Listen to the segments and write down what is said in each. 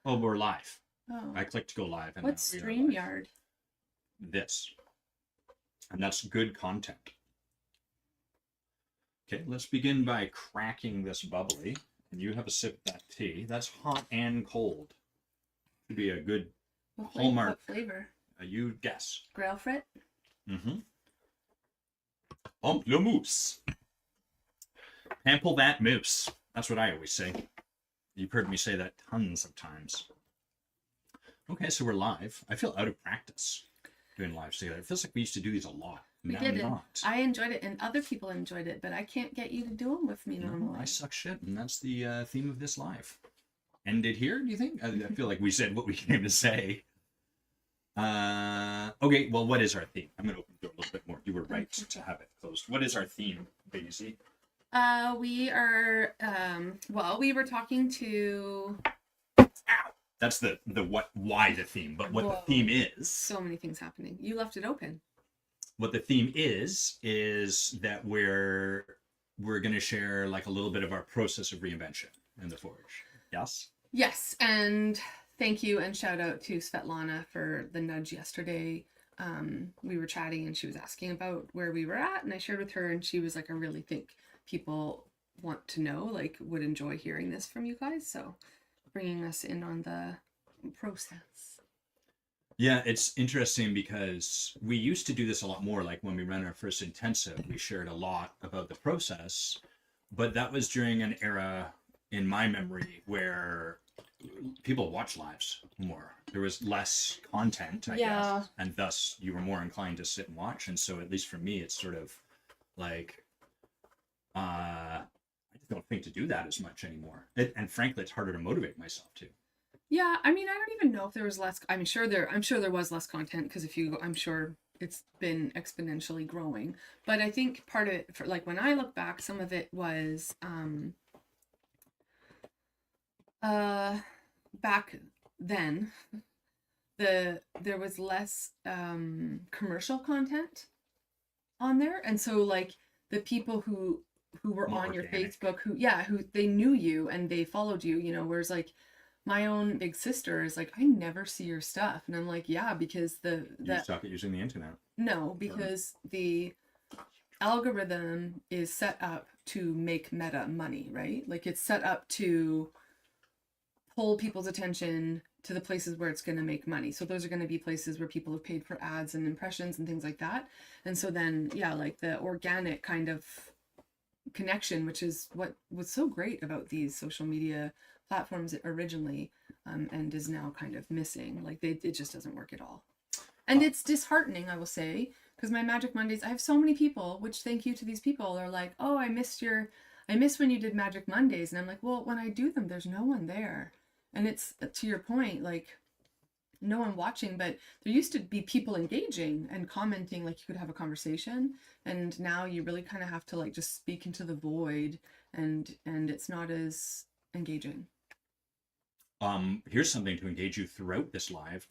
Oh, we're live. Oh. I clicked to go live. And What's now we are live. StreamYard? This. And that's good content. Okay, let's begin by cracking this bubbly. And you have a sip of that tea. That's hot and cold. Should be a good hallmark. What flavor? You guess. Grelfrit? Mm-hmm. Pamplemousse. Pample that moose. That's what I always say. You've heard me say that tons of times. Okay, so we're live. I feel out of practice doing live together. It feels like we used to do these a lot. We now did it. Not. I enjoyed it, and other people enjoyed it, but I can't get you to do them with me normally. No, I suck shit, and that's the theme of this live. End it here, do you think? I feel like we said what we came to say. Okay, well, what is our theme? I'm going to open the door a little bit more. You were right to have it closed. What is our theme, Daisy? We are, we were talking to... Ow! That's the why the theme, but what the theme is... So many things happening. You left it open. What the theme is that we're going to share like a little bit of our process of reinvention in the Forge. Yes? Yes, and thank you and shout out to Svetlana for the nudge yesterday. We were chatting and she was asking about where we were at, and I shared with her, and she was like, I really think people want to know, like, would enjoy hearing this from you guys, so bringing us in on the process. Yeah, it's interesting because we used to do this a lot more. Like when we ran our first intensive, we shared a lot about the process, but that was during an era in my memory where people watch lives more. There was less content, I guess, and thus you were more inclined to sit and watch. And so at least for me, it's sort of like, I just don't think to do that as much anymore. And frankly, it's harder to motivate myself to. Yeah, I mean, I don't even know if there was less. I'm sure there was less content, because I'm sure it's been exponentially growing. But I think part of it, for like when I look back, some of it was back then there was less commercial content on there, and so like the people who were more on organic. Your Facebook, who they knew you and they followed you, whereas like my own big sister is like, I never see your stuff. And I'm like, yeah, because you stop using the internet. No, because the algorithm is set up to make meta money, right? Like it's set up to pull people's attention to the places where it's going to make money. So those are going to be places where people have paid for ads and impressions and things like that. And so then, like the organic kind of connection, which is what was so great about these social media platforms originally, and is now kind of missing. Like it just doesn't work at all. And it's disheartening, I will say, because my Magic Mondays, I have so many people, which thank you to these people, are like, oh, I missed when you did Magic Mondays. And I'm like, well, when I do them, there's no one there. And it's, to your point, like no one watching, but there used to be people engaging and commenting, like you could have a conversation. And now you really kind of have to like just speak into the void, and it's not as engaging. Here's something to engage you throughout this live.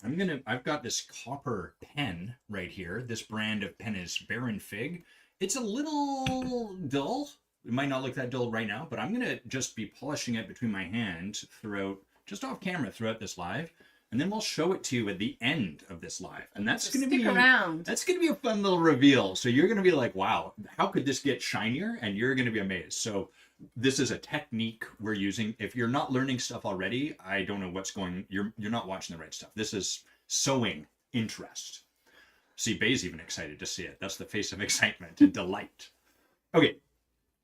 I've got this copper pen right here. This brand of pen is Baron Fig. It's a little dull. It might not look that dull right now, but I'm gonna just be polishing it between my hands throughout, just off camera throughout this live. And then we'll show it to you at the end of this live. And that's going to be around. That's going to be a fun little reveal. So you're going to be like, wow, how could this get shinier? And you're going to be amazed. So this is a technique we're using. If you're not learning stuff already, I don't know what's going, you're not watching the right stuff. This is sowing interest. See, Bay's even excited to see it. That's the face of excitement and delight. Okay.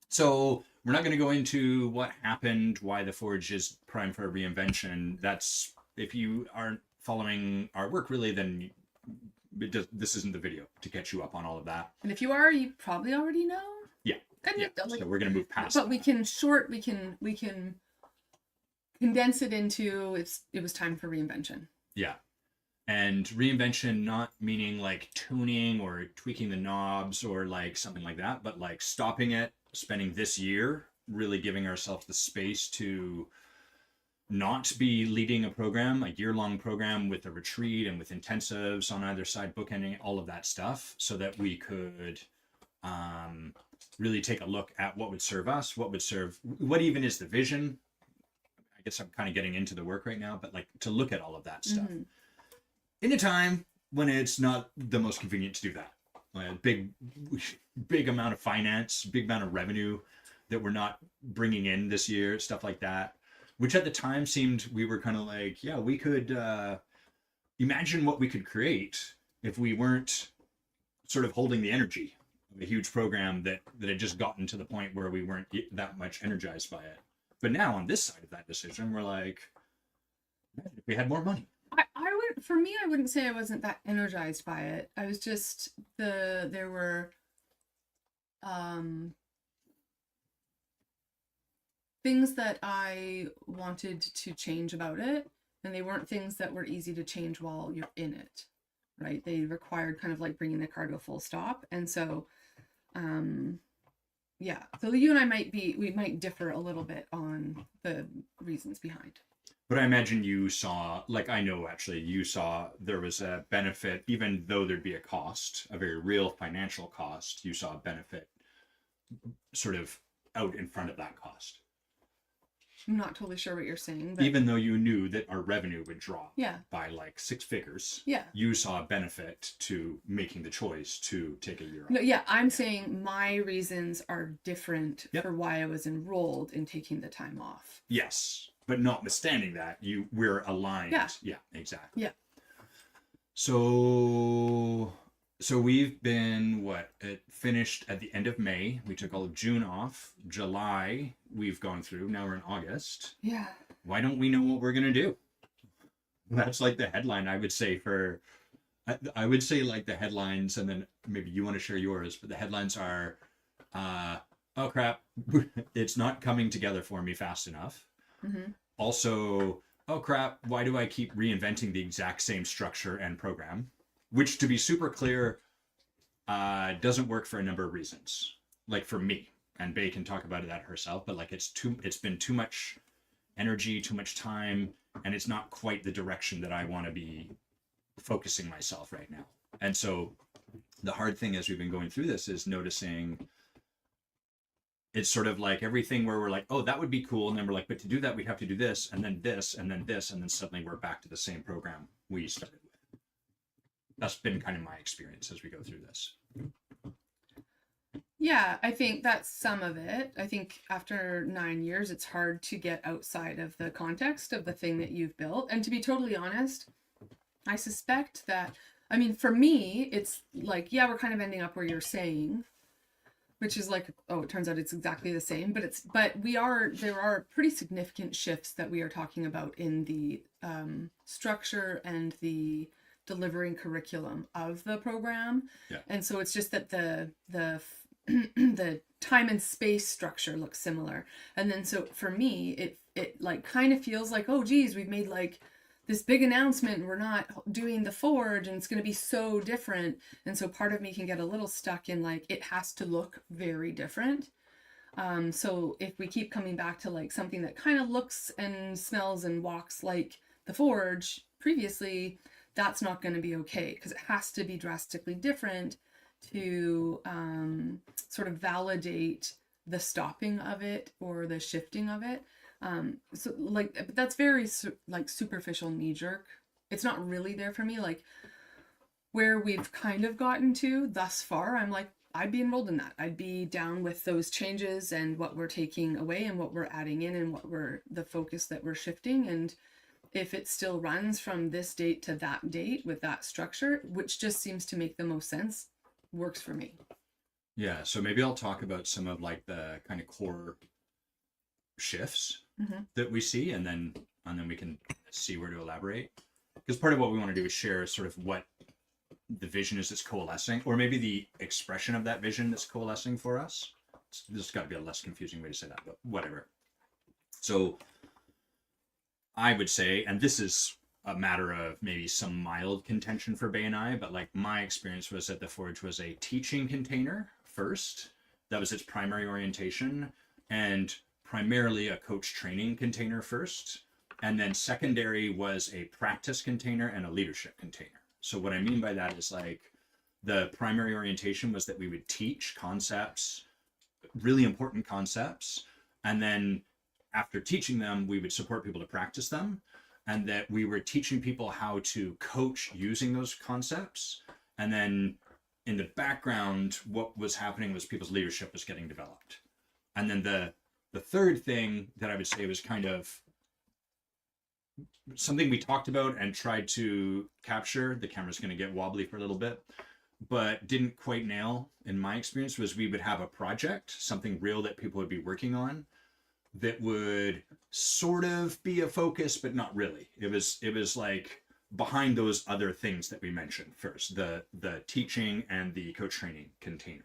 So we're not going to go into what happened, why the Forge is prime for a reinvention. That's, if you aren't following our work really, then this isn't the video to catch you up on all of that. And if you are, you probably already know. Yeah. So we're going to move past but that. we can condense it into it was time for reinvention. Yeah. And reinvention not meaning like tuning or tweaking the knobs or like something like that, but like stopping it, spending this year really giving ourselves the space to not be leading a program, a year-long program with a retreat and with intensives on either side, bookending, all of that stuff, so that we could really take a look at what would serve us, what even is the vision. I guess I'm kind of getting into the work right now, but like to look at all of that stuff Mhm. in a time when it's not the most convenient to do that. A big amount of finance, big amount of revenue that we're not bringing in this year, stuff like that, which at the time seemed, we were kind of like, yeah, we could imagine what we could create if we weren't sort of holding the energy of a huge program that had just gotten to the point where we weren't that much energized by it. But now on this side of that decision, we're like, imagine if we had more money. I would, for me, I wouldn't say I wasn't that energized by it. I was just there were um things that I wanted to change about it, and they weren't things that were easy to change while you're in it, right? They required kind of like bringing the car to a full stop. And so, yeah. So you and we might differ a little bit on the reasons behind. But I imagine you saw, like, I know actually you saw there was a benefit, even though there'd be a cost, a very real financial cost, you saw a benefit sort of out in front of that cost. I'm not totally sure what you're saying, but Even though you knew that our revenue would drop yeah, by like 6 figures, yeah. you saw a benefit to making the choice to take a year off. No, yeah, I'm saying my reasons are different Yep. for why I was enrolled in taking the time off. Yes, but notwithstanding that, we're aligned. Yeah. Exactly. Yeah. So we've been it finished at the end of May. We took all of June off. July we've gone through. Now we're in August. Yeah. Why don't we know what we're gonna do? That's like the headline I would say for. I would say like the headlines, and then maybe you want to share yours. But the headlines are, oh crap, it's not coming together for me fast enough. Mm-hmm. Also, oh crap, why do I keep reinventing the exact same structure and program? Which, to be super clear, doesn't work for a number of reasons. Like for me, and Bay can talk about that herself, but like it's been too much energy, too much time, and it's not quite the direction that I want to be focusing myself right now. And so the hard thing as we've been going through this is noticing it's sort of like everything where we're like, oh, that would be cool. And then we're like, but to do that, we have to do this, and then this, and then this, and then suddenly we're back to the same program we started with. That's been kind of my experience as we go through this. Yeah, I think that's some of it. I think after 9 years, it's hard to get outside of the context of the thing that you've built. And to be totally honest, I suspect that, I mean, for me, it's like, yeah, we're kind of ending up where you're saying, which is like, oh, it turns out it's exactly the same, but there are pretty significant shifts that we are talking about in the structure and the delivering curriculum of the program. Yeah. And so it's just that the the time and space structure looks similar. And then so for me, it like kind of feels like, oh geez, we've made like this big announcement, we're not doing the forge, and it's going to be so different. And so part of me can get a little stuck in like, it has to look very different. So if we keep coming back to like something that kind of looks and smells and walks like the forge previously, that's not going to be okay, because it has to be drastically different to sort of validate the stopping of it or the shifting of it. So like, but that's very like superficial knee jerk. It's not really there for me. Like where we've kind of gotten to thus far, I'm like, I'd be enrolled in that. I'd be down with those changes and what we're taking away and what we're adding in and the focus that we're shifting. And if it still runs from this date to that date with that structure, which just seems to make the most sense, works for me. Yeah, so maybe I'll talk about some of like the kind of core shifts that we see, and then we can see where to elaborate. Because part of what we want to do is share sort of what the vision is that's coalescing, or maybe the expression of that vision that's coalescing for us. There's got to be a less confusing way to say that, but whatever. So I would say, and this is a matter of maybe some mild contention for Bay and I, but like my experience was that the Forge was a teaching container first. That was its primary orientation, and primarily a coach training container first. And then secondary was a practice container and a leadership container. So what I mean by that is like the primary orientation was that we would teach concepts, really important concepts, and then after teaching them, we would support people to practice them, and that we were teaching people how to coach using those concepts. And then in the background, what was happening was people's leadership was getting developed. And then the third thing that I would say was kind of something we talked about and tried to capture. The camera's going to get wobbly for a little bit, but didn't quite nail in my experience, was we would have a project, something real that people would be working on, that would sort of be a focus, but not really. It was like behind those other things that we mentioned first, the teaching and the coach training container.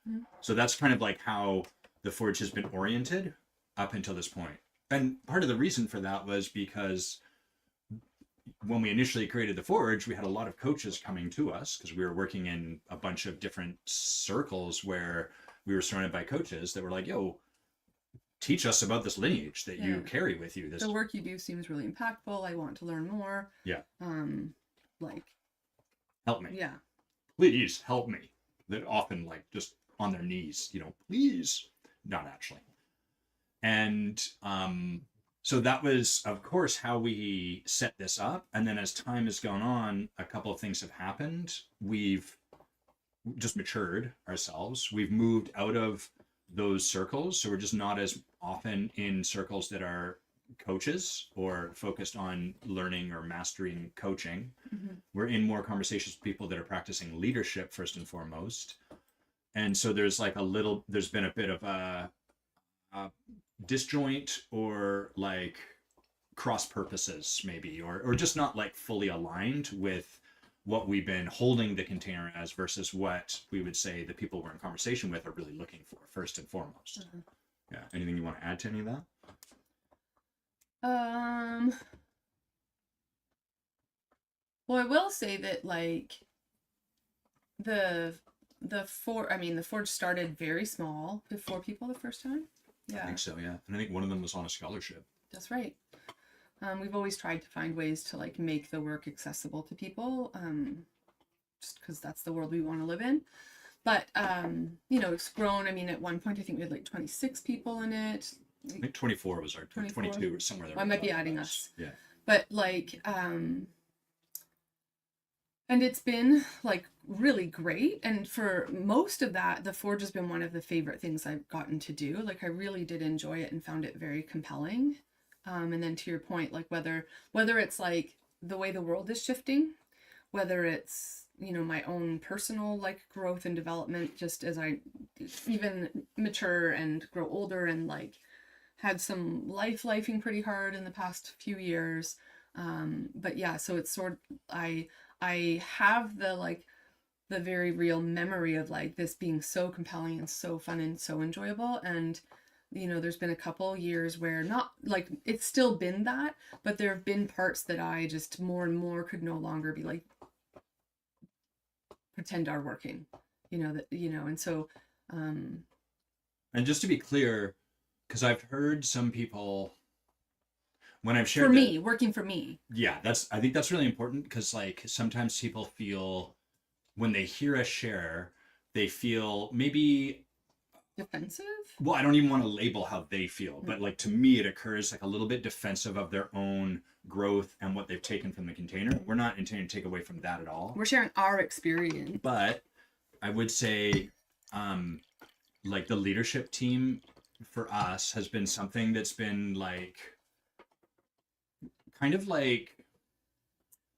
Mm-hmm. So that's kind of like how the Forge has been oriented up until this point. And part of the reason for that was because when we initially created the Forge, we had a lot of coaches coming to us because we were working in a bunch of different circles where we were surrounded by coaches that were like, yo, teach us about this lineage that you carry with you. The work you do seems really impactful. I want to learn more. Yeah. Like, help me. Yeah. Please help me. That often like just on their knees, please. Not actually. And so that was, of course, how we set this up. And then as time has gone on, a couple of things have happened. We've just matured ourselves. We've moved out of those circles. So we're just not as often in circles that are coaches or focused on learning or mastering coaching. Mm-hmm. We're in more conversations with people that are practicing leadership first and foremost. And so there's been a bit of a disjoint or like cross purposes maybe, or just not like fully aligned with what we've been holding the container as versus what we would say the people we're in conversation with are really looking for first and foremost. Mm-hmm. Yeah. Anything you want to add to any of that? Well, I will say that like the Forge started very small with 4 people the first time. Yeah. I think so, yeah. And I think one of them was on a scholarship. That's right. We've always tried to find ways to like make the work accessible to people, just because that's the world we want to live in. But it's grown. I mean, at one point I think we had like 26 people in it. I think 24 was our 22 or somewhere there. I might be adding us. Yeah. But like and it's been like really great. And for most of that, the Forge has been one of the favorite things I've gotten to do. Like I really did enjoy it and found it very compelling. And then to your point, like whether it's like the way the world is shifting, whether it's, my own personal like growth and development, just as I even mature and grow older and like had some lifing pretty hard in the past few years. But yeah, so it's sort of, I have the very real memory of like this being so compelling and so fun and so enjoyable. And there's been a couple years where not like it's still been that, but there have been parts that I just more and more could no longer be like pretend are working, and so and just to be clear, because I've heard some people when I've shared working for me. Yeah, I think that's really important because like sometimes people feel when they hear us share, they feel maybe defensive. Well, I don't even want to label how they feel, but like to me, it occurs like a little bit defensive of their own growth and what they've taken from the container. We're not intending to take away from that at all. We're sharing our experience. But I would say, like the leadership team for us has been something that's been like, kind of like,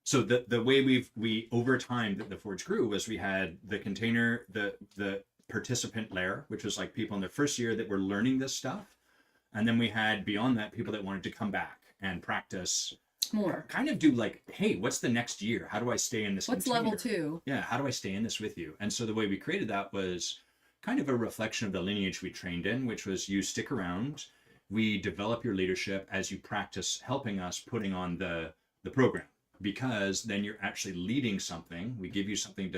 so the way we over time that the Forge grew was we had the container, the participant layer, which was like people in their first year that were learning this stuff. And then we had beyond that, people that wanted to come back and practice more, kind of do like, hey, what's the next year? How do I stay in this? What's container? level 2? Yeah. How do I stay in this with you? And so the way we created that was kind of a reflection of the lineage we trained in, which was you stick around, we develop your leadership as you practice helping us putting on the program, because then you're actually leading something. We give you something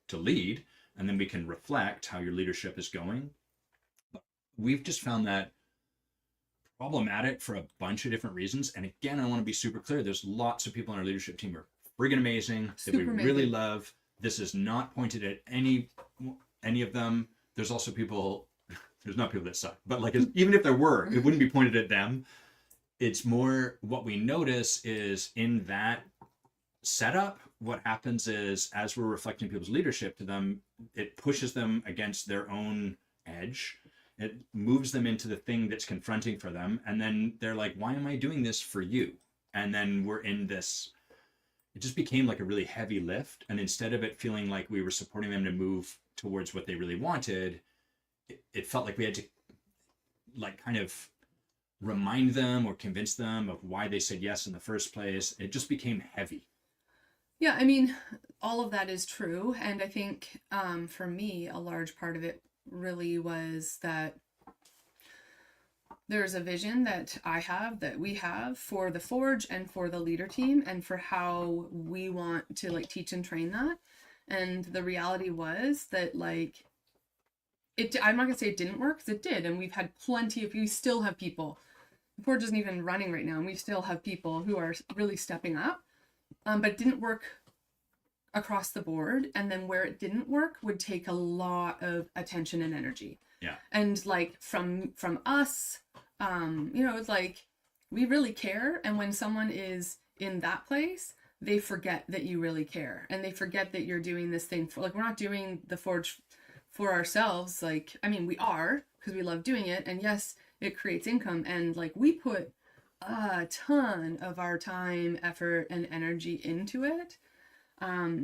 to lead, and then we can reflect how your leadership is going. But we've just found that problematic for a bunch of different reasons. And again, I want to be super clear. There's lots of people on our leadership team who are friggin' amazing, that we really love. This is not pointed at any of them. There's also people there's not people that suck, but like even if there were, it wouldn't be pointed at them. It's more what we notice is in that setup, what happens is as we're reflecting people's leadership to them, it pushes them against their own edge. It moves them into the thing that's confronting for them. And then they're like, why am I doing this for you? And then we're in this, it just became like a really heavy lift. And instead of it feeling like we were supporting them to move towards what they really wanted, it felt like we had to like kind of remind them or convince them of why they said yes in the first place. It just became heavy. Yeah, I mean, all of that is true. And I think for me, a large part of it really was that there's a vision that I have, that we have for the Forge and for the leader team and for how we want to like teach and train that. And the reality was that like, I'm not gonna say it didn't work, because it did. And we've had we still have people. The Forge isn't even running right now, and we still have people who are really stepping up. But it didn't work across the board. And then where it didn't work would take a lot of attention and energy. Yeah. And like from us, it's like we really care. And when someone is in that place, they forget that you really care. And they forget that you're doing this thing for, like, we're not doing the Forge for ourselves. Like, I mean, we are, because we love doing it. And yes, it creates income. And like, we put a ton of our time, effort, and energy into it.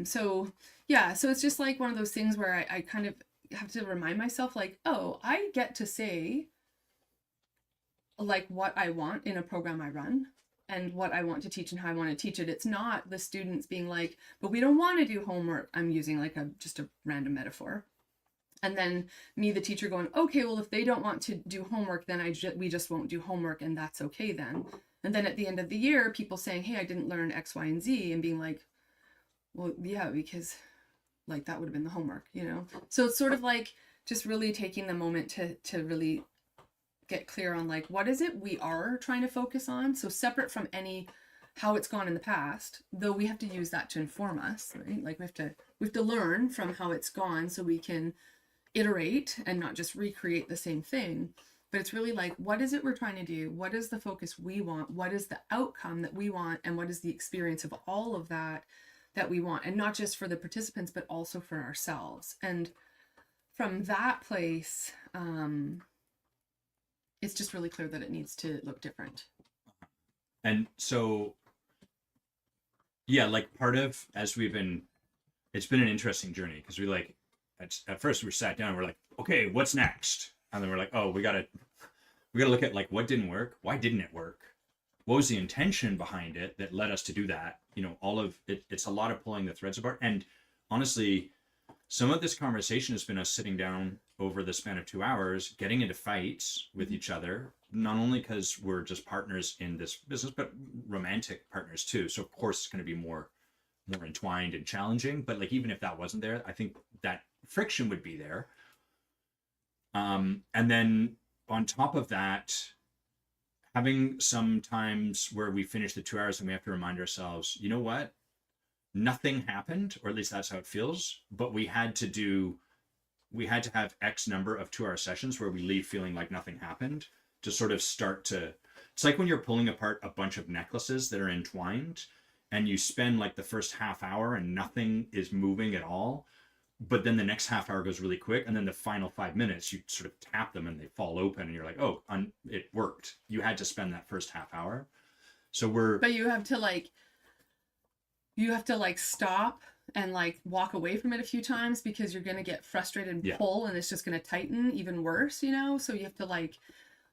So it's just like one of those things where I kind of have to remind myself, like, oh, I get to say like what I want in a program I run and what I want to teach and how I want to teach it. It's not the students being like, but we don't want to do homework. I'm using like just a random metaphor. And then me, the teacher, going, okay, well, if they don't want to do homework, then we just won't do homework, and that's okay then. And then at the end of the year, people saying, hey, I didn't learn X, Y, and Z, and being like, well, yeah, because like that would have been the homework, So it's sort of like just really taking the moment to really get clear on like, what is it we are trying to focus on? So separate from how it's gone in the past, though we have to use that to inform us, right? Like we have to learn from how it's gone so we can iterate and not just recreate the same thing. But it's really like, what is it we're trying to do? What is the focus we want? What is the outcome that we want? And what is the experience of all of that we want? And not just for the participants, but also for ourselves. And from that place, it's just really clear that it needs to look different. And so, yeah, like part of, it's been an interesting journey, because we like, at first we sat down and we're like, okay, what's next? And then we're like, oh, we gotta look at like what didn't work, why didn't it work, what was the intention behind it that led us to do that? All of it. It's a lot of pulling the threads apart. And honestly, some of this conversation has been us sitting down over the span of 2 hours, getting into fights with each other, not only because we're just partners in this business, but romantic partners too. So of course it's going to be more entwined and challenging. But like, even if that wasn't there, I think that friction would be there. And then on top of that, having some times where we finish the 2 hours and we have to remind ourselves, you know what? Nothing happened, or at least that's how it feels. But we had to have X number of 2 hour sessions where we leave feeling like nothing happened, to sort of it's like when you're pulling apart a bunch of necklaces that are entwined and you spend like the first half hour and nothing is moving at all. But then the next half hour goes really quick. And then the final 5 minutes, you sort of tap them and they fall open and you're like, oh, it worked. You had to spend that first half hour. So but you have to like stop and like walk away from it a few times, because you're going to get frustrated and pull, and it's just going to tighten even worse, so you have to like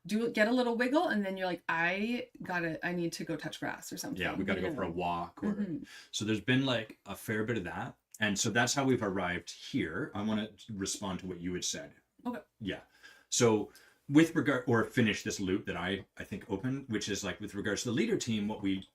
get a little wiggle, and then you're like, I need to go touch grass or something. Yeah, we got to go for a walk. So there's been like a fair bit of that. And so that's how we've arrived here. I want to respond to what you had said. Okay. Yeah. So with regard, or finish this loop that I think opened, which is like with regards to the leader team, what we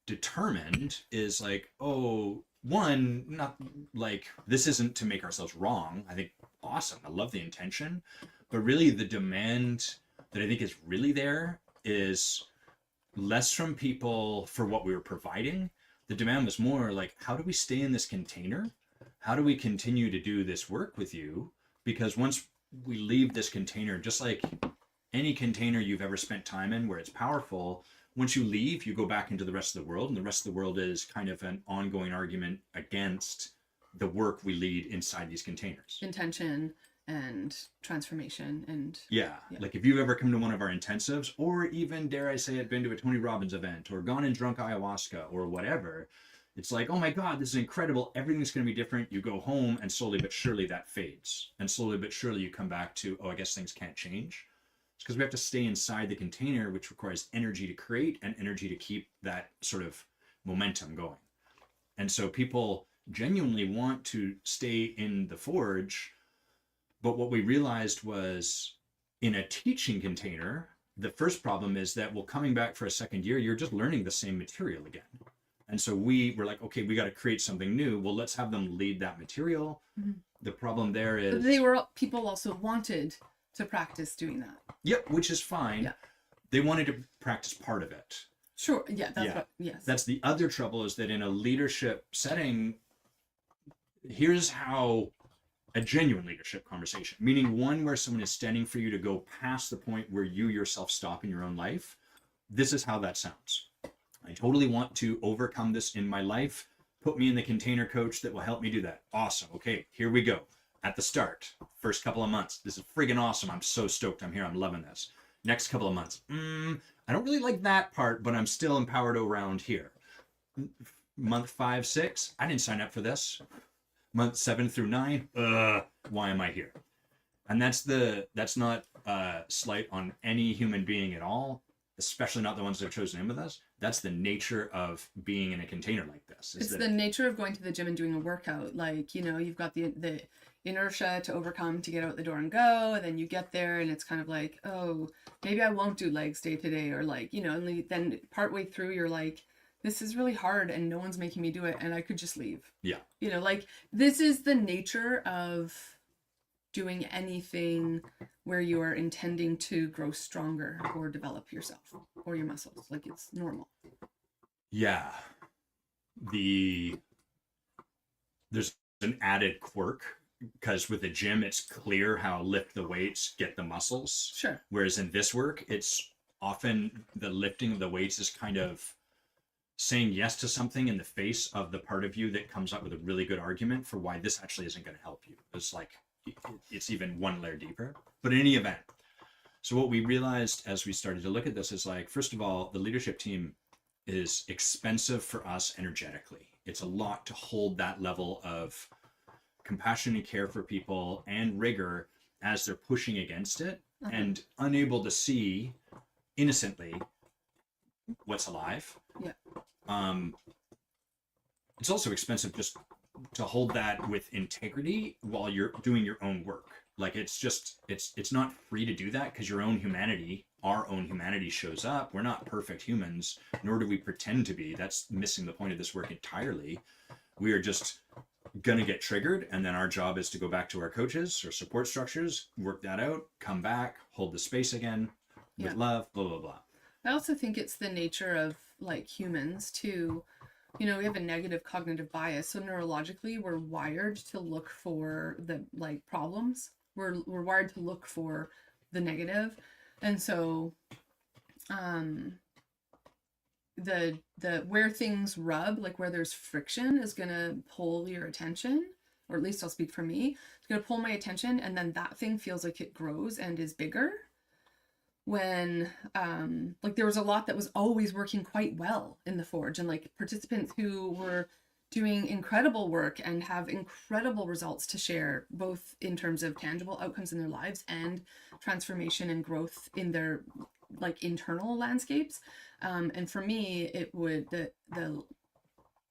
determined is like, oh, one, not like, this isn't to make ourselves wrong. I think awesome. I love the intention, but really the demand that I think is really there is less from people for what we were providing. The demand was more like, how do we stay in this container? How do we continue to do this work with you? Because once we leave this container, just like any container you've ever spent time in where it's powerful. Once you leave, you go back into the rest of the world, and the rest of the world is kind of an ongoing argument against the work we lead inside these containers. Intention and transformation and yeah. Like if you've ever come to one of our intensives, or even, dare I say it, been to a Tony Robbins event or gone and drunk ayahuasca or whatever, it's like, oh my God, this is incredible. Everything's going to be different. You go home and slowly but surely that fades. And slowly but surely you come back to, oh, I guess things can't change. It's because we have to stay inside the container, which requires energy to create and energy to keep that sort of momentum going. And so people genuinely want to stay in the forge. But what we realized was, in a teaching container, the first problem is that, well, coming back for a second year, you're just learning the same material again. And so we were like, okay, we got to create something new. Well, let's have them lead that material. Mm-hmm. The problem there is... But people also wanted to practice doing that. Yep, which is fine. Yeah. They wanted to practice part of it. Sure, yeah, yes. That's the other trouble, is that in a leadership setting, here's how a genuine leadership conversation, meaning one where someone is standing for you to go past the point where you yourself stop in your own life. This is how that sounds. I totally want to overcome this in my life. Put me in the container, coach, that will help me do that. Awesome. Okay, here we go. At the start, first couple of months, this is friggin' awesome. I'm so stoked. I'm here. I'm loving this. Next couple of months, I don't really like that part, but I'm still empowered around here. Month 5, 6, I didn't sign up for this. Month 7 through 9, why am I here? And that's not slight on any human being at all, especially not the ones that have chosen in with us. That's the nature of being in a container like this. It's the nature of going to the gym and doing a workout. Like, you've got the inertia to overcome to get out the door and go, and then you get there and it's kind of like, oh, maybe I won't do legs day today, or like, and then partway through you're like, this is really hard and no one's making me do it and I could just leave. Yeah. Like this is the nature of doing anything where you are intending to grow stronger or develop yourself or your muscles. Like, it's normal. Yeah. There's an added quirk, because with the gym, it's clear how lift the weights, get the muscles. Sure. Whereas in this work, it's often the lifting of the weights is kind of saying yes to something in the face of the part of you that comes up with a really good argument for why this actually isn't going to help you. It's like, it's even one layer deeper. But in any event, so what we realized as we started to look at this is, like, first of all, the leadership team is expensive for us energetically. It's a lot to hold that level of compassion and care for people and rigor as they're pushing against it and unable to see innocently what's alive. Yeah. It's also expensive just to hold that with integrity while you're doing your own work. Like, it's just, it's not free to do that, because your own humanity, our own humanity shows up. We're not perfect humans, nor do we pretend to be. That's missing the point of this work entirely. We are just going to get triggered, and then our job is to go back to our coaches or support structures, work that out, come back, hold the space again with love, blah, blah, blah. I also think it's the nature of, like, humans to, we have a negative cognitive bias. So neurologically, we're wired to look for the, like, problems. We're wired to look for the negative. And so the where things rub, like where there's friction, is going to pull your attention, or at least I'll speak for me. It's going to pull my attention, and then that thing feels like it grows and is bigger. When like, there was a lot that was always working quite well in the Forge, and like participants who were doing incredible work and have incredible results to share, both in terms of tangible outcomes in their lives and transformation and growth in their, like, internal landscapes. And for me, it would,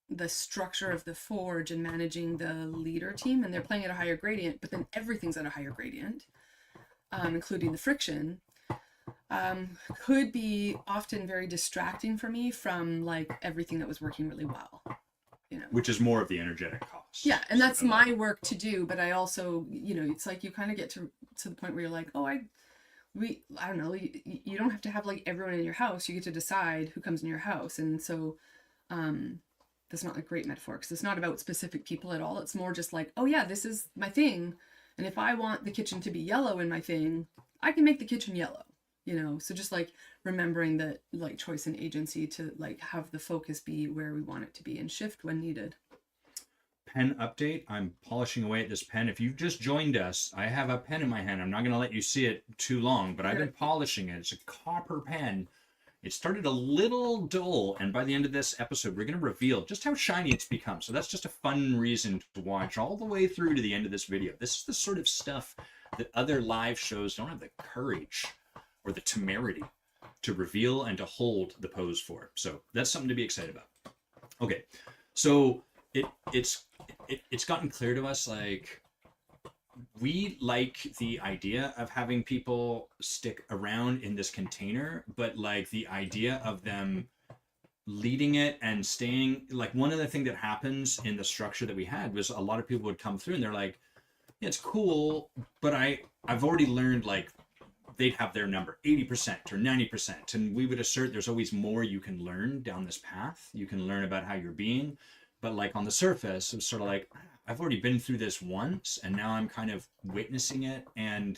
the structure of the Forge and managing the leader team, and they're playing at a higher gradient, but then everything's at a higher gradient, including the friction, could be often very distracting for me from, like, everything that was working really well. Which is more of the energetic cost. Yeah, and that's my work to do, but I also, it's like you kind of get to the point where you're like, oh, I don't know, you don't have to have, like, everyone in your house. You get to decide who comes in your house. And so that's not a great metaphor, because it's not about specific people at all. It's more just like, oh yeah, this is my thing. And if I want the kitchen to be yellow in my thing, I can make the kitchen yellow, you know? So just like remembering that like choice and agency to like have the focus be where we want it to be and shift when needed. Pen update. I'm polishing away at this pen. If you've just joined us, I have a pen in my hand. I'm not going to let you see it too long, but I've been polishing it. It's a copper pen. It started a little dull, and by the end of this episode, we're going to reveal just how shiny it's become. So that's just a fun reason to watch all the way through to the end of this video. This is the sort of stuff that other live shows don't have the courage or the temerity to reveal and to hold the pose for. So that's something to be excited about. Okay, so it's gotten clear to us, like, we like the idea of having people stick around in this container, but like the idea of them leading it and staying, like, one of the things that happens in the structure that we had was a lot of people would come through and they're like, yeah, it's cool, but I've already learned, like, they'd have their number 80% or 90%, and we would assert there's always more you can learn down this path. You can learn about how you're being, but like on the surface, it's sort of like, I've already been through this once, and now I'm kind of witnessing it, and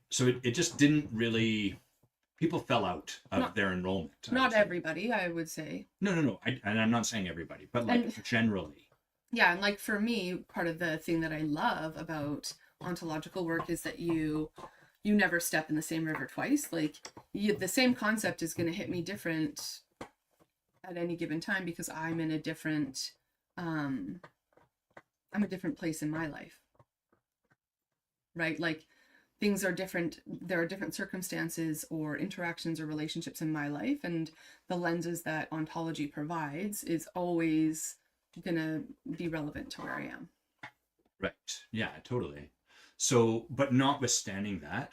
so it just didn't really. People fell out of their enrollment. Not everybody, I would say. No. And I'm not saying everybody, but like generally. Yeah, and like for me, part of the thing that I love about ontological work is that you never step in the same river twice. Like the same concept is going to hit me different at any given time because I'm in a different I'm a different place in my life, right? Like things are different. There are different circumstances or interactions or relationships in my life, and the lenses that ontology provides is always gonna be relevant to where I am. Right. Yeah, totally. So, but notwithstanding that,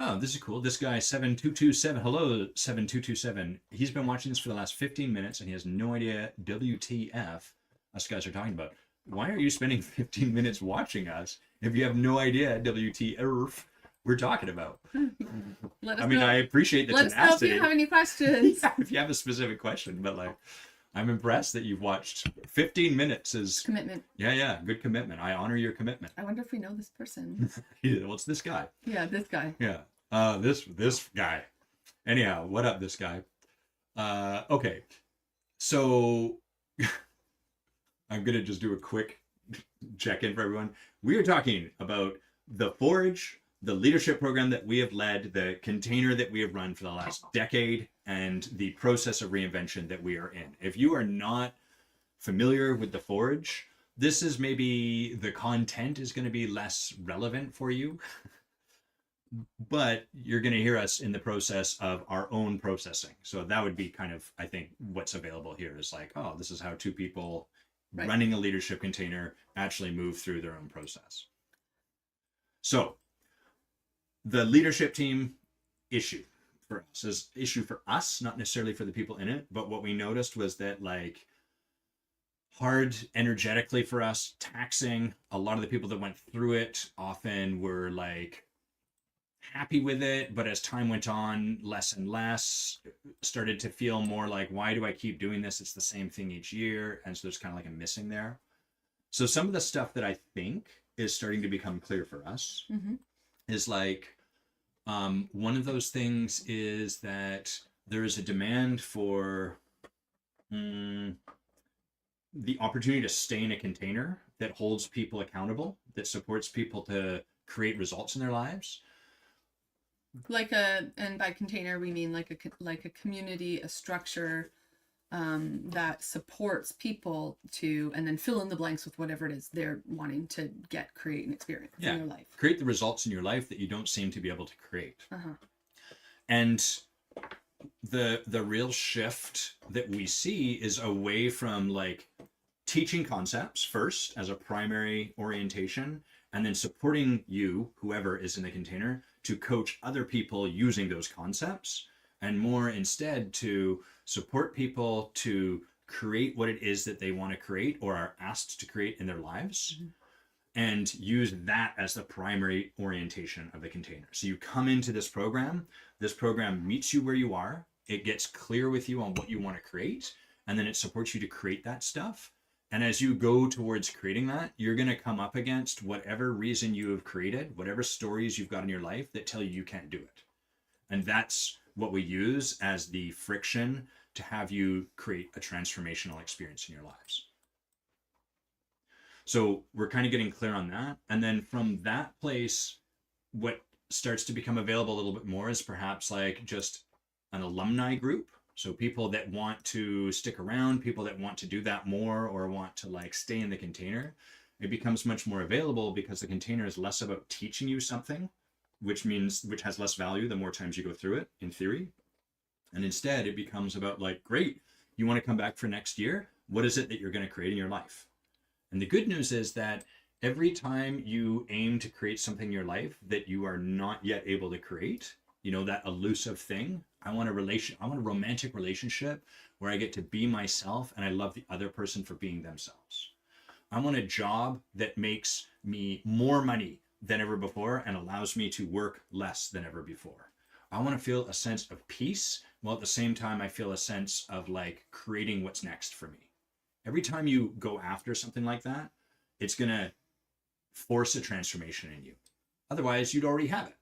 oh, this is cool. This guy, 7227, hello, 7227. He's been watching this for the last 15 minutes and he has no idea WTF us guys are talking about. Why are you spending 15 minutes watching us if you have no idea WTF we're talking about? I appreciate the tenacity. Let us know if you have any questions. Yeah, if you have a specific question, but like, I'm impressed that you've watched 15 minutes is commitment. Yeah, good commitment. I honor your commitment. I wonder if we know this person. Well, it's this guy. Yeah, this guy. Yeah. This guy. Anyhow, what up, this guy? Okay. So I'm gonna just do a quick check-in for everyone. We are talking about the Forge, the leadership program that we have led, the container that we have run for the last decade, and the process of reinvention that we are in. If you are not familiar with the Forge, this is maybe the content is going to be less relevant for you, but you're going to hear us in the process of our own processing. So that would be kind of, I think, what's available here is like, oh, this is how two people running a leadership container actually move through their own process. So the leadership team issue for us is issue for us, not necessarily for the people in it. But what we noticed was that, like, hard energetically for us, taxing. A lot of the people that went through it often were like happy with it, but as time went on, less and less, started to feel more like, why do I keep doing this? It's the same thing each year. And so there's kind of like a missing there. So some of the stuff that I think is starting to become clear for us is like, one of those things is that there is a demand for the opportunity to stay in a container that holds people accountable, that supports people to create results in their lives. And by container we mean like a community, a structure that supports people to, and then fill in the blanks with whatever it is they're wanting to create an experience in their life. Create the results in your life that you don't seem to be able to create. And the real shift that we see is away from like teaching concepts first as a primary orientation, and then supporting you, whoever is in the container, to coach other people using those concepts, and more instead to support people to create what it is that they want to create or are asked to create in their lives, and use that as the primary orientation of the container. So you come into this program meets you where you are, it gets clear with you on what you want to create, and then it supports you to create that stuff. And as you go towards creating that, you're going to come up against whatever reason you have created, whatever stories you've got in your life that tell you can't do it. And that's what we use as the friction to have you create a transformational experience in your lives. So we're kind of getting clear on that. And then from that place, what starts to become available a little bit more is perhaps like just an alumni group. So people that want to stick around, people that want to do that more or want to like stay in the container, it becomes much more available because the container is less about teaching you something, which has less value the more times you go through it in theory. And instead it becomes about like, great, you want to come back for next year? What is it that you're going to create in your life? And the good news is that every time you aim to create something in your life that you are not yet able to create, you know, that elusive thing, I want a romantic relationship where I get to be myself and I love the other person for being themselves. I want a job that makes me more money than ever before and allows me to work less than ever before. I want to feel a sense of peace while at the same time I feel a sense of like creating what's next for me. Every time you go after something like that, it's going to force a transformation in you. Otherwise, you'd already have it.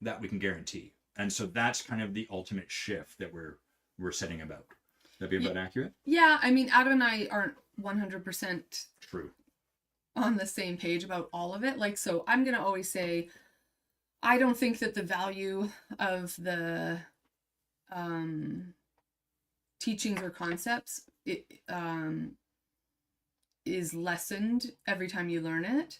That we can guarantee. And so that's kind of the ultimate shift that we're setting about. That be about accurate? Yeah, I mean, Adam and I aren't 100% true on the same page about all of it. Like, so I'm going to always say, I don't think that the value of the teachings or concepts is lessened every time you learn it.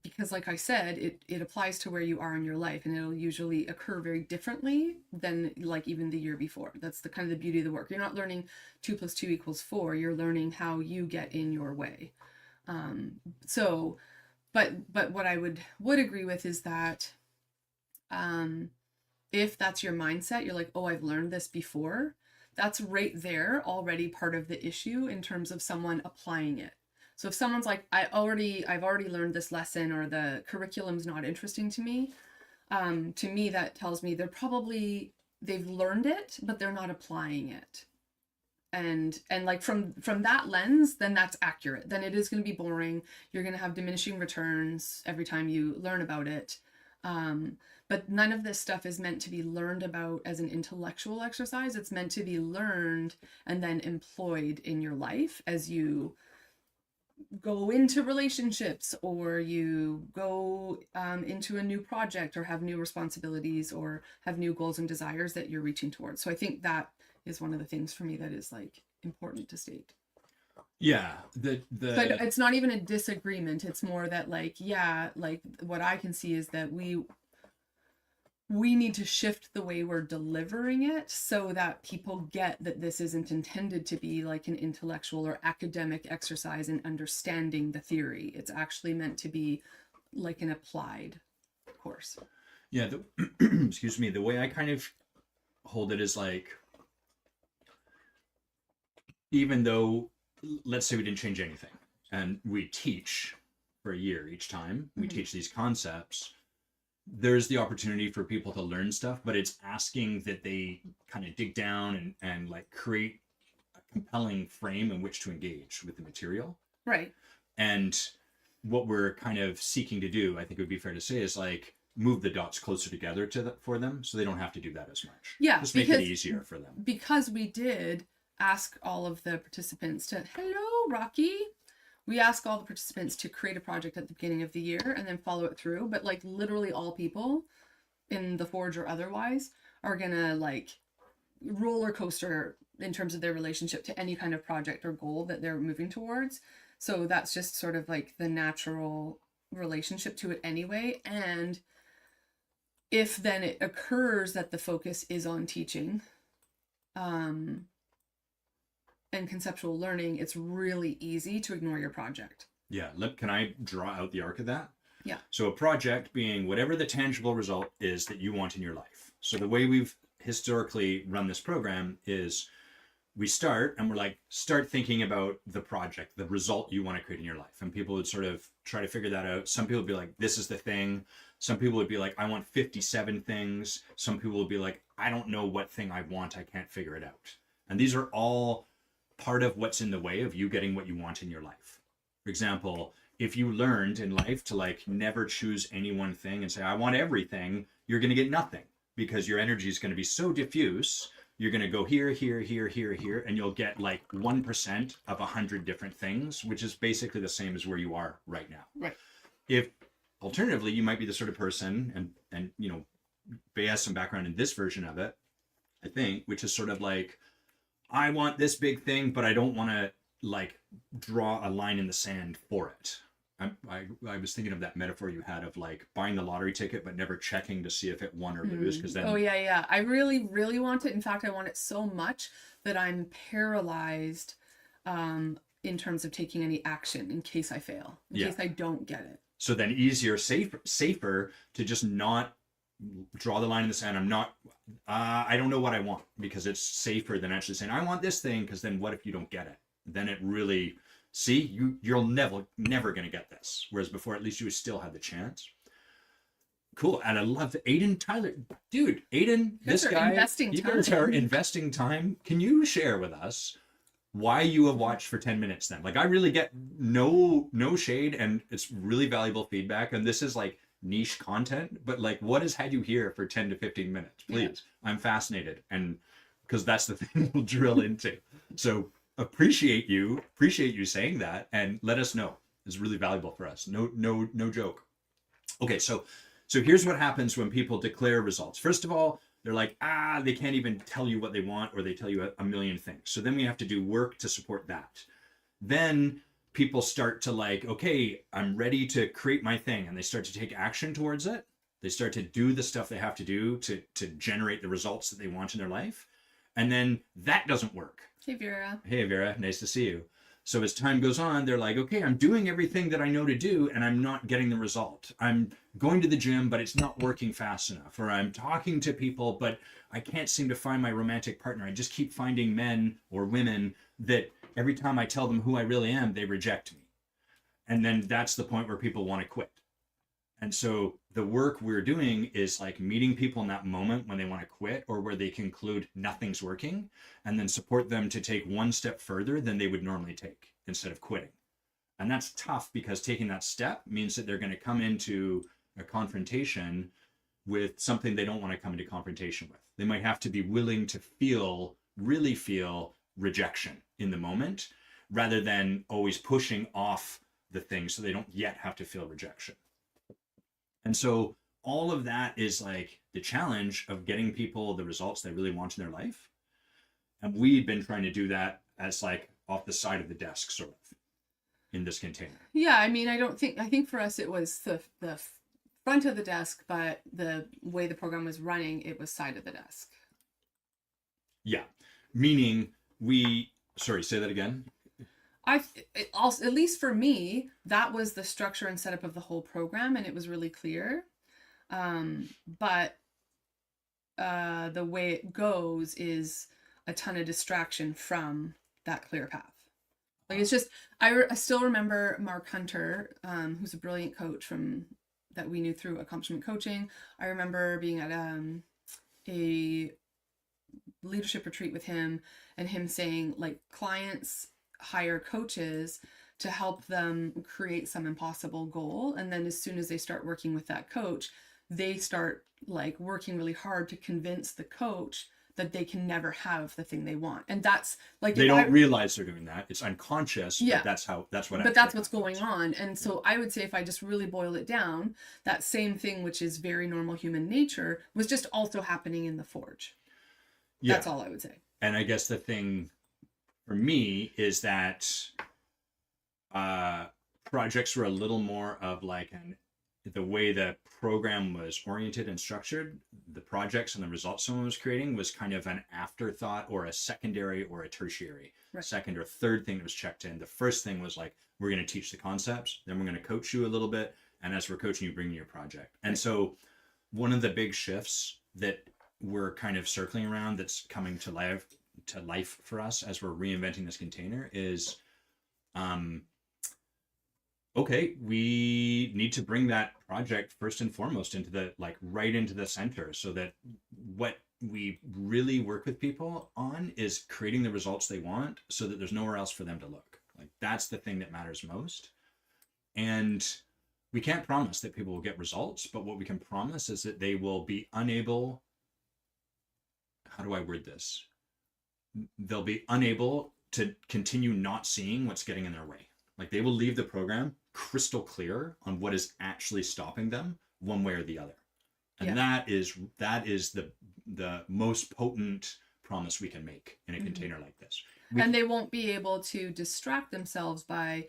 Because like I said, it applies to where you are in your life, and it'll usually occur very differently than like even the year before. That's the kind of the beauty of the work. You're not learning 2 + 2 = 4. You're learning how you get in your way. But what I would agree with is that if that's your mindset, you're like, oh, I've learned this before. That's right there already part of the issue in terms of someone applying it. So if someone's like, I've already learned this lesson, or the curriculum's not interesting to me that tells me they've learned it, but they're not applying it. And like from that lens, then that's accurate. Then it is going to be boring. You're going to have diminishing returns every time you learn about it. But none of this stuff is meant to be learned about as an intellectual exercise. It's meant to be learned and then employed in your life as you go into relationships, or you go into a new project, or have new responsibilities, or have new goals and desires that you're reaching towards. So I think that is one of the things for me that is like important to state. Yeah, but it's not even a disagreement. It's more that like, yeah, like what I can see is that we need to shift the way we're delivering it so that people get that this isn't intended to be like an intellectual or academic exercise in understanding the theory. It's actually meant to be like an applied course. Yeah, excuse me, the way I kind of hold it is like, even though, let's say we didn't change anything and we teach for a year each time, we teach these concepts, there's the opportunity for people to learn stuff, but it's asking that they kind of dig down and like create a compelling frame in which to engage with the material. Right. And what we're kind of seeking to do, I think it would be fair to say, is like move the dots closer together for them so they don't have to do that as much. Yeah. Just make it easier for them. Because we did ask all of the participants to, hello, Rocky. We ask all the participants to create a project at the beginning of the year and then follow it through. But like literally all people in the Forge or otherwise are gonna like roller coaster in terms of their relationship to any kind of project or goal that they're moving towards. So that's just sort of like the natural relationship to it anyway. And if then it occurs that the focus is on teaching, and conceptual learning, it's really easy to ignore your project. Yeah. Can I draw out the arc of that? Yeah. So a project being whatever the tangible result is that you want in your life. So the way we've historically run this program is we start and we're like, start thinking about the project, the result you want to create in your life. And people would sort of try to figure that out. Some people would be like, this is the thing. Some people would be like, I want 57 things. Some people would be like, I don't know what thing I want. I can't figure it out. And these are all part of what's in the way of you getting what you want in your life. For example, if you learned in life to like never choose any one thing and say, I want everything, you're going to get nothing because your energy is going to be so diffuse. You're going to go here, here, here, here, here, and you'll get like 1% of 100 different things, which is basically the same as where you are right now. Right. If alternatively, you might be the sort of person, and you know, Bay has some background in this version of it, I think, which is sort of like, I want this big thing, but I don't want to like draw a line in the sand for it. I was thinking of that metaphor you had of like buying the lottery ticket but never checking to see if it won or lose, because then Oh yeah, I really really want it. In fact, I want it so much that I'm paralyzed in terms of taking any action in case I fail, in case I don't get it. So then easier, safer to just not draw the line in the sand. I don't know what I want, because it's safer than actually saying I want this thing, because then what if you don't get it? Then it really, see, you're never going to get this. Whereas before, at least you still had the chance. Cool. And I love Aiden, Tyler. Dude, Aiden, this guy, you guys are investing time. Can you share with us why you have watched for 10 minutes then? Like, I really get no shade, and it's really valuable feedback. And this is like niche content, but like, what has had you here for 10 to 15 minutes? Please. Yeah. I'm fascinated. And because that's the thing we'll drill into. So appreciate you saying that, and let us know. It's really valuable for us. No joke. Okay. So here's what happens when people declare results. First of all, they're like, they can't even tell you what they want, or they tell you a million things. So then we have to do work to support that. Then people start to like, okay, I'm ready to create my thing. And they start to take action towards it. They start to do the stuff they have to do to generate the results that they want in their life. And then that doesn't work. Hey, Vera. Hey, Vera. Nice to see you. So as time goes on, they're like, okay, I'm doing everything that I know to do, and I'm not getting the result. I'm going to the gym, but it's not working fast enough. Or I'm talking to people, but I can't seem to find my romantic partner. I just keep finding men or women that every time I tell them who I really am, they reject me. And then that's the point where people want to quit. And so the work we're doing is like meeting people in that moment when they want to quit, or where they conclude nothing's working, and then support them to take one step further than they would normally take instead of quitting. And that's tough, because taking that step means that they're going to come into a confrontation with something they don't want to come into confrontation with. They might have to be willing to really feel rejection in the moment, rather than always pushing off the thing so they don't yet have to feel rejection. And so all of that is like the challenge of getting people the results they really want in their life. And we've been trying to do that as like off the side of the desk, sort of, in this container. Yeah, I mean, I think for us it was the front of the desk, but the way the program was running, it was side of the desk. Yeah, meaning sorry, say that again. At least for me, that was the structure and setup of the whole program, and it was really clear. But the way it goes is a ton of distraction from that clear path. Like, it's just, I still remember Mark Hunter, who's a brilliant coach that we knew through accomplishment coaching. I remember being at a leadership retreat with him, and him saying, like, clients hire coaches to help them create some impossible goal, and then as soon as they start working with that coach, they start like working really hard to convince the coach that they can never have the thing they want. And that's like, they don't realize they're doing that. It's unconscious. Yeah, but that's what's going on. And so I would say, if I just really boil it down, that same thing, which is very normal human nature, was just also happening in the Forge. Yeah. That's all I would say. And I guess the thing for me is that projects were a little more of like the way the program was oriented and structured. The projects and the results someone was creating was kind of an afterthought, or a secondary or a tertiary, second or third thing that was checked in. The first thing was like, we're going to teach the concepts, then we're going to coach you a little bit, and as we're coaching you, bring your project. And so one of the big shifts that we're kind of circling around, that's coming to life for us as we're reinventing this container, is okay, we need to bring that project first and foremost into the, like, right into the center, so that what we really work with people on is creating the results they want so that there's nowhere else for them to look. Like that's the thing that matters most. And we can't promise that people will get results, but what we can promise is that they will be unable, how do I word this? They'll be unable to continue not seeing what's getting in their way. Like they will leave the program crystal clear on what is actually stopping them one way or the other. And that is the most potent promise we can make in a container like this. And they won't be able to distract themselves by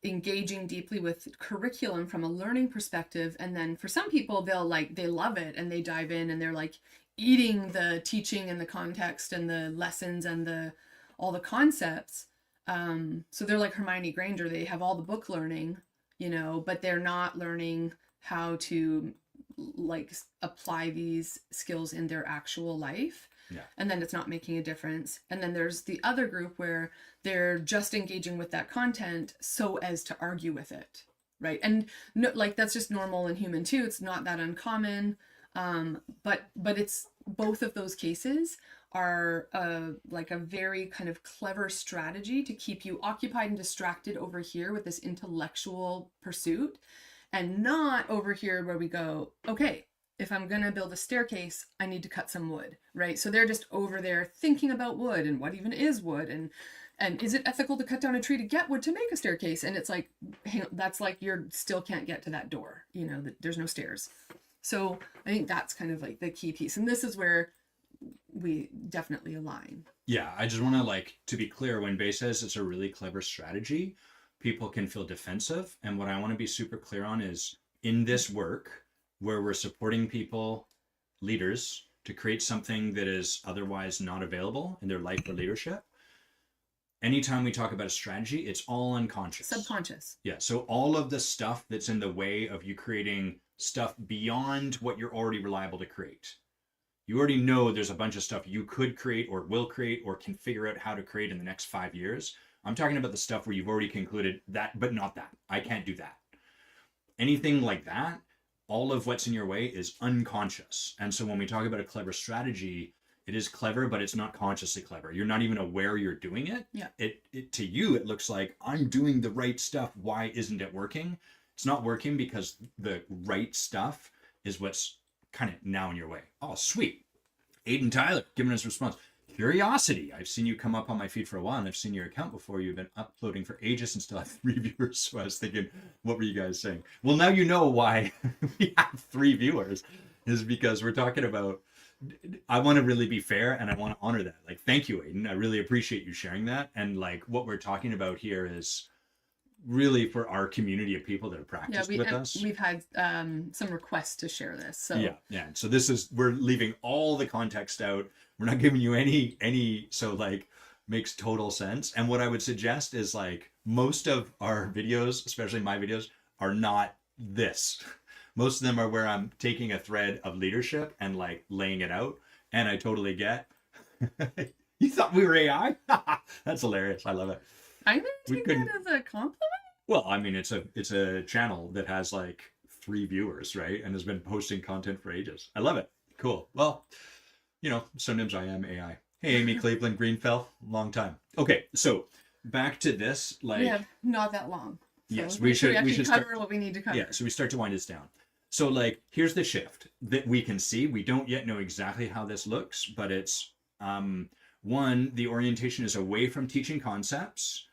engaging deeply with curriculum from a learning perspective. And then for some people, they love it and they dive in and they're like eating the teaching and the context and the lessons and all the concepts. So they're like Hermione Granger. They have all the book learning, but they're not learning how to like apply these skills in their actual life. Yeah. And then it's not making a difference. And then there's the other group where they're just engaging with that content so as to argue with it, right? And no, like that's just normal and human too. It's not that uncommon. But it's both of those cases are like a very kind of clever strategy to keep you occupied and distracted over here with this intellectual pursuit, and not over here where we go, okay, if I'm going to build a staircase, I need to cut some wood, right? So they're just over there thinking about wood and what even is wood, and is it ethical to cut down a tree to get wood to make a staircase? And it's like, that's like you're still can't get to that door, there's no stairs. So I think that's kind of like the key piece. And this is where we definitely align. Yeah, I just want to to be clear, when Bay says it's a really clever strategy, people can feel defensive. And what I want to be super clear on is in this work where we're supporting people, leaders, to create something that is otherwise not available in their life or leadership. Anytime we talk about a strategy, it's all unconscious. Subconscious. Yeah. So all of the stuff that's in the way of you creating stuff beyond what you're already reliable to create. You already know there's a bunch of stuff you could create or will create or can figure out how to create in the next 5 years. I'm talking about the stuff where you've already concluded that, but not that. I can't do that. Anything like that, all of what's in your way is unconscious. And so when we talk about a clever strategy, it is clever, but it's not consciously clever. You're not even aware you're doing it. Yeah. It to you, it looks like I'm doing the right stuff. Why isn't it working? It's not working because the right stuff is what's kind of now in your way. Oh, sweet. Aiden Tyler giving us a response. Curiosity. I've seen you come up on my feed for a while, and I've seen your account before. You've been uploading for ages and still have 3 viewers. So I was thinking, what were you guys saying? Well, now you know why we have 3 viewers, is because we're talking about, I want to really be fair and I want to honor that. Like, thank you, Aiden. I really appreciate you sharing that. And like what we're talking about here is really for our community of people that have practiced with us. We've had some requests to share this. So yeah. So we're leaving all the context out. We're not giving you any. So like makes total sense. And what I would suggest is like most of our videos, especially my videos, are not this. Most of them are where I'm taking a thread of leadership and like laying it out. And I totally get. You thought we were AI? That's hilarious. I love it. I'm gonna take that as a compliment. Well, I mean, it's a channel that has like 3 viewers, right? And has been posting content for ages. I love it. Cool. Well, sometimes I am AI. Hey, Amy Cleveland Greenfell, long time. Okay, so back to this. Like, we have not that long. So yes, we should cover what we need to cover. Yeah, so we start to wind this down. So like, here's the shift that we can see. We don't yet know exactly how this looks, but it's one, the orientation is away from teaching concepts.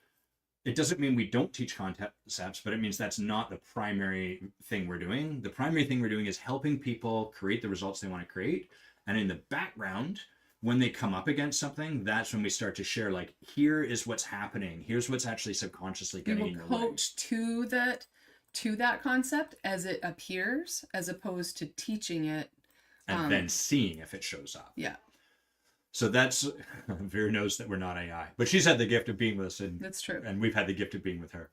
It doesn't mean we don't teach concepts, but it means that's not the primary thing we're doing. The primary thing we're doing is helping people create the results they want to create. And in the background, when they come up against something, that's when we start to share, like, here is what's happening. Here's what's actually subconsciously getting in your way. Coach to that concept as it appears, as opposed to teaching it. And then seeing if it shows up. Yeah. So that's, Vera knows that we're not AI, but she's had the gift of being with us. That's true. And we've had the gift of being with her.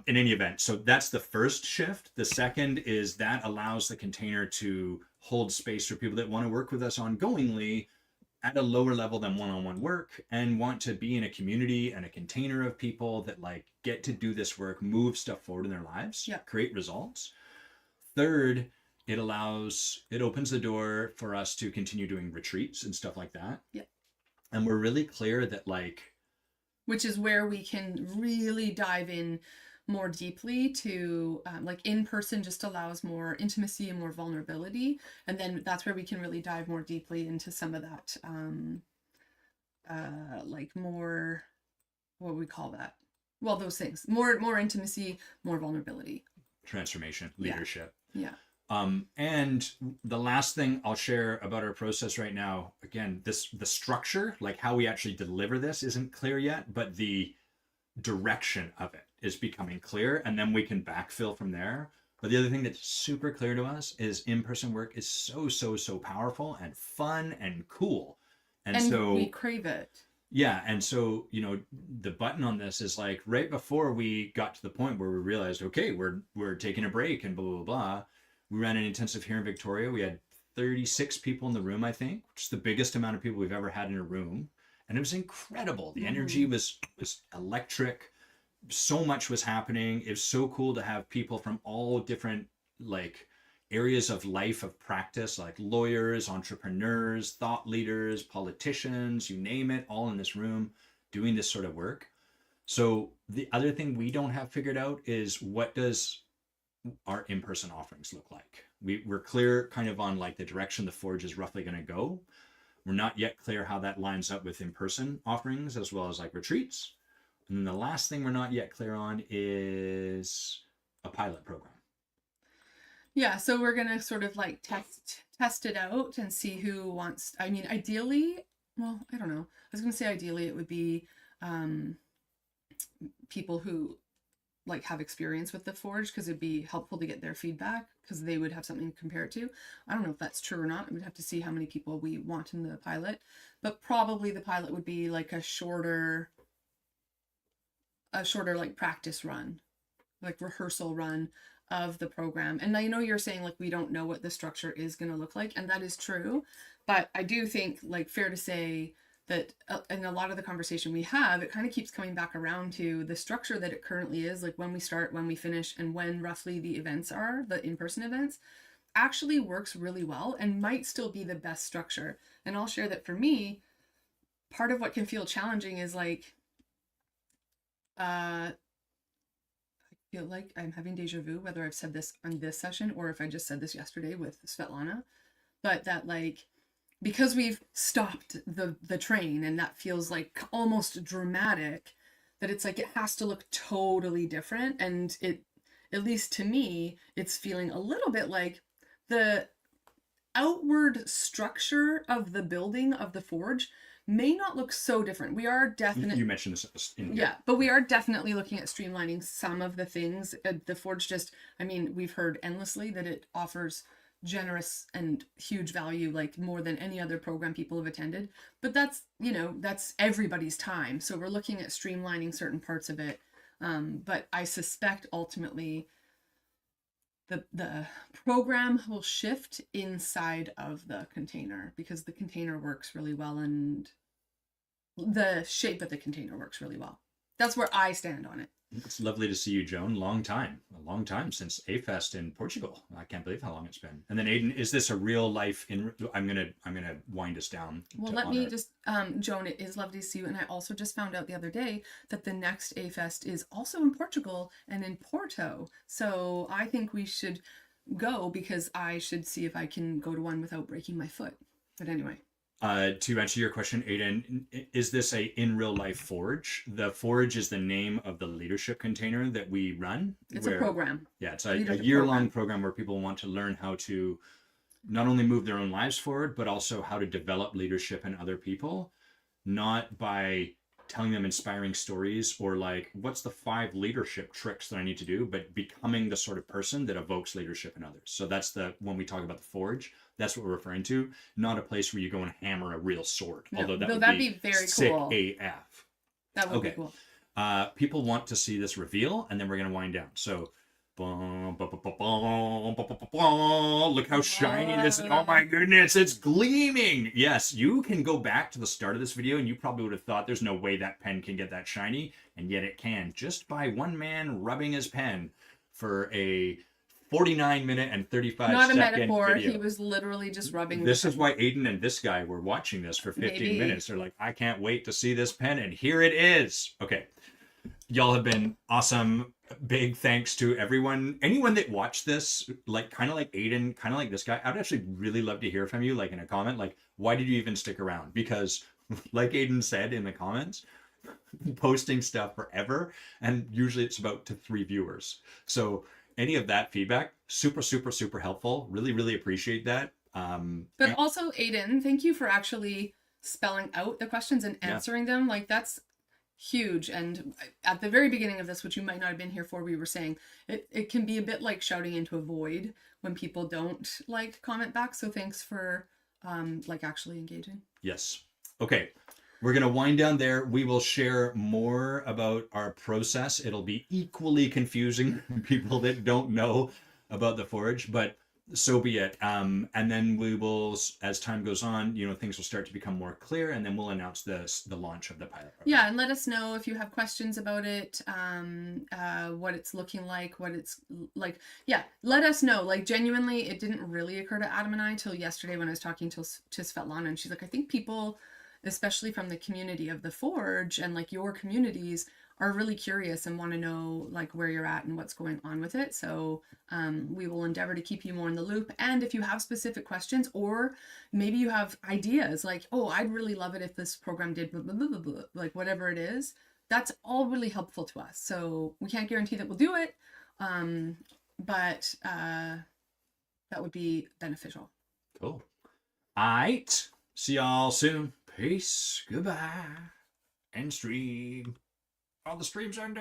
In any event, so that's the first shift. The second is that allows the container to hold space for people that want to work with us ongoingly at a lower level than one-on-one work and want to be in a community and a container of people that like get to do this work, move stuff forward in their lives, create results. Third it opens the door for us to continue doing retreats and stuff like that. Yeah. And we're really clear that which is where we can really dive in more deeply to like in person just allows more intimacy and more vulnerability, and then that's where we can really dive more deeply into some of that like more, what would we call that, well, those things, more intimacy, more vulnerability, transformation, leadership. Yeah. And the last thing I'll share about our process right now, again, the structure, like how we actually deliver this isn't clear yet, but the direction of it is becoming clear, and then we can backfill from there. But the other thing that's super clear to us is in-person work is so powerful and fun and cool. And so we crave it. Yeah, and so, the button on this is like right before we got to the point where we realized, okay, we're taking a break and blah blah blah. We ran an intensive here in Victoria. We had 36 people in the room, I think, which is the biggest amount of people we've ever had in a room, and it was incredible. The energy was electric. So much was happening. It was so cool to have people from all different like areas of life, of practice, like lawyers, entrepreneurs, thought leaders, politicians, you name it, all in this room doing this sort of work. So the other thing we don't have figured out is, what does our in-person offerings look like? We're clear kind of on like the direction the Forge is roughly going to go. We're not yet clear how that lines up with in-person offerings as well as like retreats. And then the last thing we're not yet clear on is a pilot program. Yeah, so we're gonna sort of like test it out and see who wants. I mean, ideally, well, I don't know. I was gonna say ideally it would be people who like have experience with the Forge, because it'd be helpful to get their feedback, because they would have something to compare it to. I don't know if that's true or not. We'd have to see how many people we want in the pilot, but probably the pilot would be like a shorter like practice run, like rehearsal run of the program. And I know you're saying like we don't know what the structure is going to look like, and that is true, but I do think like fair to say that in a lot of the conversation we have, it kind of keeps coming back around to the structure that it currently is, like when we start, when we finish, and when roughly the events are, the in-person events, actually works really well and might still be the best structure. And I'll share that for me, part of what can feel challenging is like I feel like I'm having deja vu, whether I've said this on this session or if I just said this yesterday with Svetlana, but that like, because we've stopped the train, and that feels like almost dramatic, that it's like it has to look totally different. And it, at least to me, it's feeling a little bit like the outward structure of the building of the Forge may not look so different. We are definitely, you mentioned this but we are definitely looking at streamlining some of the things. The Forge just, I mean, we've heard endlessly that it offers generous and huge value, like more than any other program people have attended, but that's, that's everybody's time, so we're looking at streamlining certain parts of it. But I suspect ultimately the program will shift inside of the container, because the container works really well, and the shape of the container works really well. That's where I stand on it. It's lovely to see you, Joan. A long time since A-Fest in Portugal. I can't believe how long it's been. And then Aiden, is this a real life I'm gonna wind us down. Well, let me just, Joan, it is lovely to see you. And I also just found out the other day that the next A-Fest is also in Portugal and in Porto. So I think we should go, because I should see if I can go to one without breaking my foot. But anyway. To answer your question, Aiden, is this a in real life Forge? The Forge is the name of the leadership container that we run. It's a program. Yeah, it's a year-long program where people want to learn how to not only move their own lives forward, but also how to develop leadership in other people, not by telling them inspiring stories or like, what's the 5 leadership tricks that I need to do, but becoming the sort of person that evokes leadership in others. So that's when we talk about the Forge, that's what we're referring to, not a place where you go and hammer a real sword. No, although that'd be very sick cool. AF. That would be cool. People want to see this reveal, and then we're going to wind down. So look how shiny this is. Oh my goodness, it's gleaming. Yes, you can go back to the start of this video and you probably would have thought there's no way that pen can get that shiny, and yet it can, just by one man rubbing his pen for a 49-minute and 35 Not a second metaphor. video. He was literally just rubbing. This is why Aiden and this guy were watching this for 15 Maybe. minutes. They're like, I can't wait to see this pen, and here it is. Okay. Y'all have been awesome. Big thanks to everyone. Anyone that watched this, like kind of like Aiden, kind of like this guy, I'd actually really love to hear from you, like in a comment, like, why did you even stick around? Because like Aiden said in the comments, posting stuff forever, and usually it's about to 3 viewers. So any of that feedback, super, super, super helpful. Really, really appreciate that. But also, Aiden, thank you for actually spelling out the questions and answering them. Like, that's huge. And at the very beginning of this, which you might not have been here for, we were saying it can be a bit like shouting into a void when people don't like comment back. So thanks for like actually engaging. Yes. Okay. We're going to wind down there. We will share more about our process. It'll be equally confusing for people that don't know about the Forge, but so be it. And then we will, as time goes on, things will start to become more clear, and then we'll announce the launch of the pilot program. Yeah, and let us know if you have questions about it, what it's looking like, what it's like. Yeah, let us know. Like, genuinely, it didn't really occur to Adam and I till yesterday when I was talking to Svetlana, and she's like, I think people, especially from the community of the Forge and like your communities, are really curious and want to know like where you're at and what's going on with it. So we will endeavor to keep you more in the loop. And if you have specific questions, or maybe you have ideas like, oh, I'd really love it if this program did blah, blah, blah, blah, blah, like whatever it is, that's all really helpful to us. So we can't guarantee that we'll do it, but that would be beneficial. Cool. All right. See y'all soon. Peace. Goodbye. End stream. All the streams are down.